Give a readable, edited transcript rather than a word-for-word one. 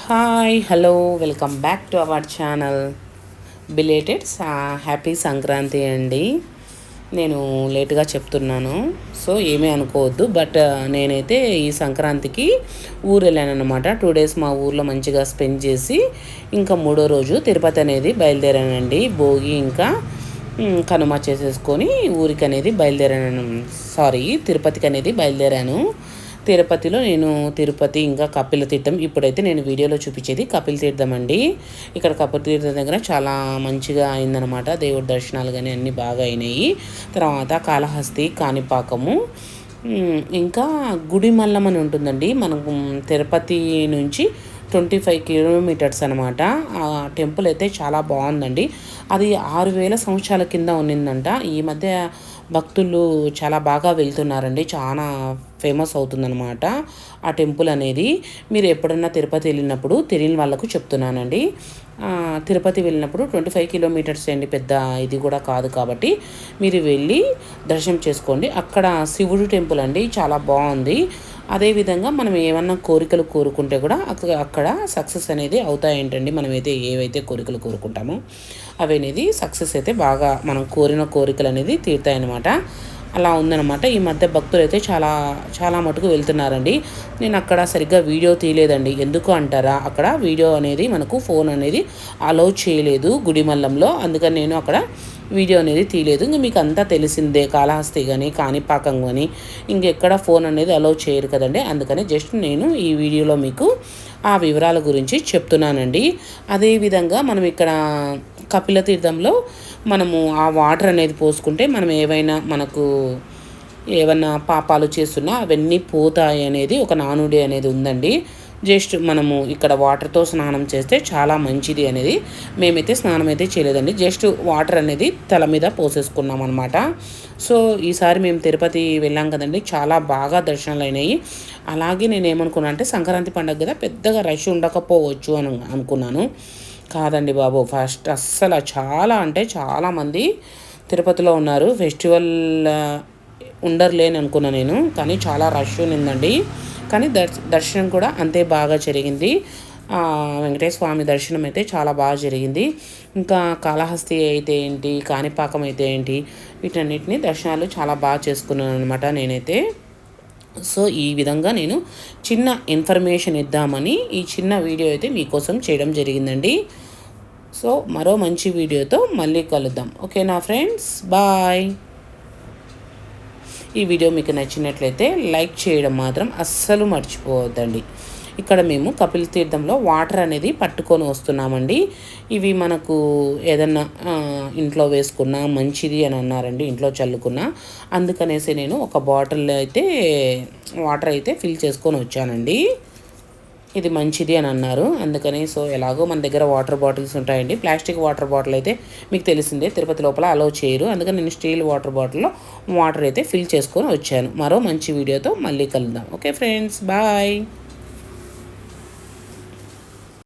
Hi hello welcome back to our channel. Belated happy Sankranti అండి. నేను లేటుగా చెప్తున్నాను, సో ఏమీ అనుకోవద్దు. బట్ నేనైతే ఈ సంక్రాంతికి ఊరు వెళ్ళానమాట. 2 డేస్ మా ఊర్లో మంచిగా స్పెండ్ చేసి ఇంకా 3వ రోజు తిరుపతి అనేది బయలుదేరానండి. భోగి ఇంకా కనుమ చేసేసుకొని ఊరికి అనేది బయలుదేరాను. తిరుపతికి అనేది బయలుదేరాను. తిరుపతిలో నేను తిరుపతి ఇంకా కపిల తీర్థం, ఇప్పుడైతే నేను వీడియోలో చూపించేది కపిల తీర్థం అండి. ఇక్కడ కపిల తీర్థం దగ్గర చాలా మంచిగా అయిందనమాట. దేవుడి దర్శనాలు కానీ అన్నీ బాగా అయినాయి. తర్వాత కాళహస్తి, కాణిపాకము, ఇంకా గుడిమల్లం అని ఉంటుందండి. మనం తిరుపతి నుంచి 25 కిలోమీటర్స్ అనమాట. ఆ టెంపుల్ అయితే చాలా బాగుందండి. అది 6000 సంవత్సరాల కింద ఉన్నిందంట. ఈ మధ్య భక్తులు చాలా బాగా వెళ్తున్నారండి. చాలా ఫేమస్ అవుతుందన్నమాట ఆ టెంపుల్ అనేది. మీరు ఎప్పుడన్నా తిరుపతి వెళ్ళినప్పుడు తెలియని వాళ్ళకు చెప్తున్నానండి. తిరుపతి వెళ్ళినప్పుడు 25 కిలోమీటర్స్ అండి, పెద్ద ఇది కూడా కాదు. కాబట్టి మీరు వెళ్ళి దర్శనం చేసుకోండి. అక్కడ శివుడు టెంపుల్ అండి, చాలా బాగుంది. అదేవిధంగా మనం ఏమన్నా కోరికలు కోరుకుంటే కూడా అక్కడ సక్సెస్ అనేది అవుతాయేంటండి. మనమైతే ఏవైతే కోరికలు కోరుకుంటామో అవి అనేది సక్సెస్ అయితే బాగా మనం కోరిన కోరికలు అనేది తీరుతాయన్నమాట. అలా ఉందన్నమాట. ఈ మధ్య భక్తులు అయితే చాలా చాలా మటుకు వెళ్తున్నారండి. నేను అక్కడ సరిగ్గా వీడియో తీయలేదండి. ఎందుకు అంటారా, అక్కడ వీడియో అనేది మనకు ఫోన్ అనేది అలౌ చేయలేదు గుడిమల్లంలో. అందుకని నేను అక్కడ వీడియో అనేది తీయలేదు. ఇంక మీకు అంతా తెలిసిందే, కాళహస్తి కానీ కాణిపాకం కానీ ఇంకెక్కడ ఫోన్ అనేది అలౌ చేయరు కదండి. అందుకని జస్ట్ నేను ఈ వీడియోలో మీకు ఆ వివరాల గురించి చెప్తున్నానండి. అదేవిధంగా మనం ఇక్కడ కపిల తీర్థంలో మనము ఆ వాటర్ అనేది పోసుకుంటే మనం ఏమైనా పాపాలు చేస్తున్నా అవన్నీ పోతాయి అనేది ఒక నానుడి అనేది ఉందండి. జస్ట్ మనము ఇక్కడ వాటర్తో స్నానం చేస్తే చాలా మంచిది అనేది. మేమైతే స్నానం అయితే చేయలేదండి, జస్ట్ వాటర్ అనేది తల మీద పోసేసుకున్నాం అనమాట. సో ఈసారి మేము తిరుపతి వెళ్ళాం కదండి, చాలా బాగా దర్శనాలు అయినాయి. అలాగే నేను ఏమనుకున్నా అంటే సంక్రాంతి పండుగ కదా పెద్దగా రష్ ఉండకపోవచ్చు అని అనుకున్నాను. కాదండి బాబు, ఫస్ట్ అస్సలు చాలా అంటే చాలామంది తిరుపతిలో ఉన్నారు. ఫెస్టివల్ ఉండర్లేని అనుకున్నా నేను, కానీ చాలా రష్ ఉందండి. కానీ దర్శనం కూడా అంతే బాగా జరిగింది. వెంకటేశ్వర స్వామి దర్శనం అయితే చాలా బాగా జరిగింది. ఇంకా కాళహస్తి అయితే ఏంటి, కాణిపాకం అయితే ఏంటి, వీటన్నిటిని దర్శనాలు చాలా బాగా చేసుకున్నాను అనమాట నేనైతే. సో ఈ విధంగా నేను చిన్న ఇన్ఫర్మేషన్ ఇద్దామని ఈ చిన్న వీడియో అయితే మీకోసం చేయడం జరిగిందండి. సో మరో మంచి వీడియోతో మళ్ళీ కలుద్దాం. ఓకేనా ఫ్రెండ్స్, బాయ్. ఈ వీడియో మీకు నచ్చినట్లయితే లైక్ చేయడం మాత్రం అస్సలు మర్చిపోవద్దండి. ఇక్కడ మేము కపిల తీర్థంలో వాటర్ అనేది పట్టుకొని వస్తున్నామండి. ఇవి మనకు ఏదన్నా ఇంట్లో వేసుకున్నా మంచిది అని అన్నారండి, ఇంట్లో చల్లుకున్నా. అందుకనేసి నేను ఒక బాటిల్ అయితే వాటర్ అయితే ఫిల్ చేసుకొని వచ్చానండి. ఇది మంచిది అని అన్నారు, అందుకని. సో ఎలాగో మన దగ్గర వాటర్ బాటిల్స్ ఉంటాయండి. ప్లాస్టిక్ వాటర్ బాటిల్ అయితే మీకు తెలిసిందే, తిరుపతి లోపల అలౌ చేయరు. అందుకని నేను స్టీల్ వాటర్ బాటిల్లో వాటర్ అయితే ఫిల్ చేసుకొని వచ్చాను. మరో మంచి వీడియోతో మళ్ళీ కలుద్దాం. Okay friends, bye.